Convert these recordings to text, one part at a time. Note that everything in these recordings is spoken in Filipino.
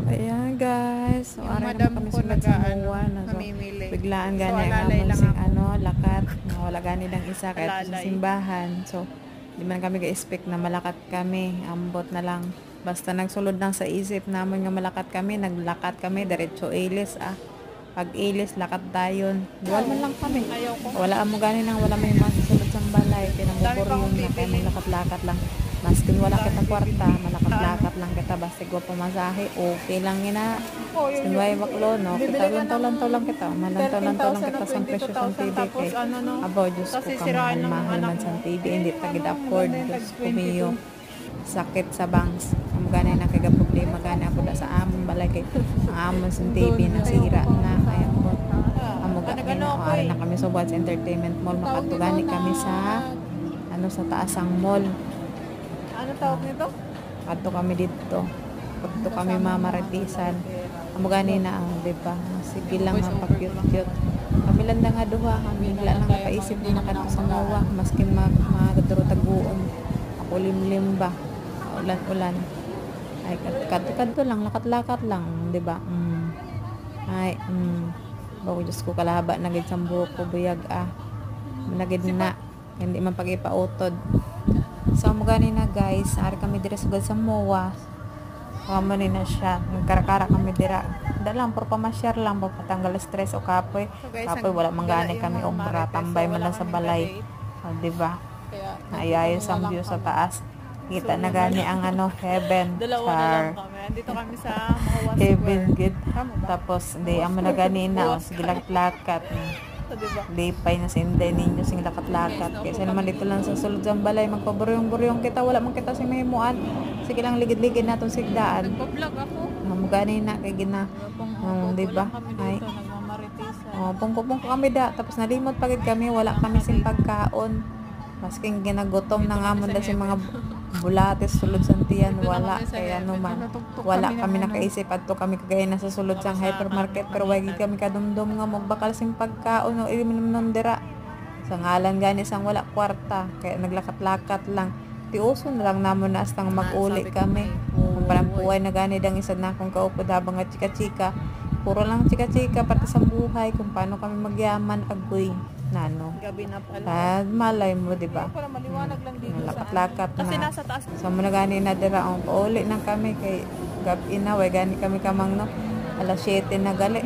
Ayan guys, so Yung aray madam naman kami ko sulat sa MOA no? So, namimili. biglaan So, gani ang alalay amon lang sing ako. lakat, wala gani lang isa kahit sa Alalay. simbahan. So, di man kami ga-expect na malakat kami, ambot na lang. Basta nagsulod lang sa isip namin nga malakat kami, naglakat kami, diretso ilis Pag ilis, lakat dayon. Duwal man lang kami. Ayaw ko. Wala mo gani nang wala may masusulod sa balay, pinamubor yun na kaya lakat-lakat lang. Maskin wala kita kwarta, malakat-lakat lang kita basta go pumasahe, okay lang ina. Maskin wala baklo, no? Kita lantaw-lantaw lang kita. Malantaw-lantaw lang kita sa presyo sa TV kay abo, Diyos ko, kamahal-mahal man sa TV. Hindi tagid afford, Diyos ko miyo. Sakit sa banks. Amo gani na kay problema gani ako da sa amon balay kay ang amon sa TV nasira na kaya po. Amo gani na kami sa Watch Entertainment Mall, makatugani kami sa sa taasang mall. Ano tawag nito? Kadto kami dito. Kadto kami mamaritisan. Amo gani na ang, di ba? Sige lang nga pa-cute-cute. Kami lang nga duha, kami wala lang napaisip na kadto sa MOA, maskin magaduro taguon. Ako limlim ba? Ulan-ulan. Ay kadto lang, lakat-lakat lang, di ba? Ay, bago Diyos ko kalahaba nagid sa buhok ko buyag nagid na hindi man pag-ipautod. So mo gani na guys, ari kami dira sugad sa MOA. Kamo ni na siya, nagkarakara kami dira. Dalang por pamasyar lang patanggal stress o kapoy. Kapoy wala man gani kami umbra, tambay man lang sa balay. Di ba? Naayayon sa view sa taas. Kita na gani ang heaven. Dalawa na lang kami. Dito kami sa Mahawa Heaven Square. gid. Tapos di amo na gani na sige lakat. Diba? Lipay na sa inday ninyo sing lakat-lakat. Kasi naman dito lang sa sulod sa balay magpaburyong-buryong kita, wala man kita si mahimuan. Sige lang ligid-ligid natong sigdaan. Nagpa-vlog ako. Gani na kay gina. Di ba? Ay. Pungko-pungko kami da. Tapos nalimot pagid kami, wala kami sing pagkaon. Masking ginagutom na nga mo si mga bulates sulod sa tiyan, wala kaya naman wala kami nakaisip adto kami kagaya na sa sulod sang hypermarket pero wagi kami kadumdum nga magbakal sing pagkaon o iminom dira sa ngalan gani sang wala kwarta kaya naglakat-lakat lang tiuso na lang namon na astang mag-uli kami parang puway na gani dang isa na akong kaupod habang nga chika-chika puro lang chika-chika pati sa buhay kung paano kami magyaman agoy nano gabi na pala. Malay mo, di ba? Para maliwanag lang dito lakat-lakat na. Kasi nasa taas. So muna gani na dira ang pauli na kami kay gabi na way gani kami kamang alas 7 na gali.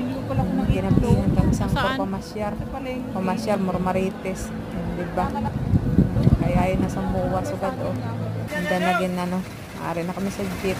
Ginabihan kami sang pamasyar Mormarites, di ba? Kaya ay nasa MOA sugad Handa na gin ari na kami sa jeep.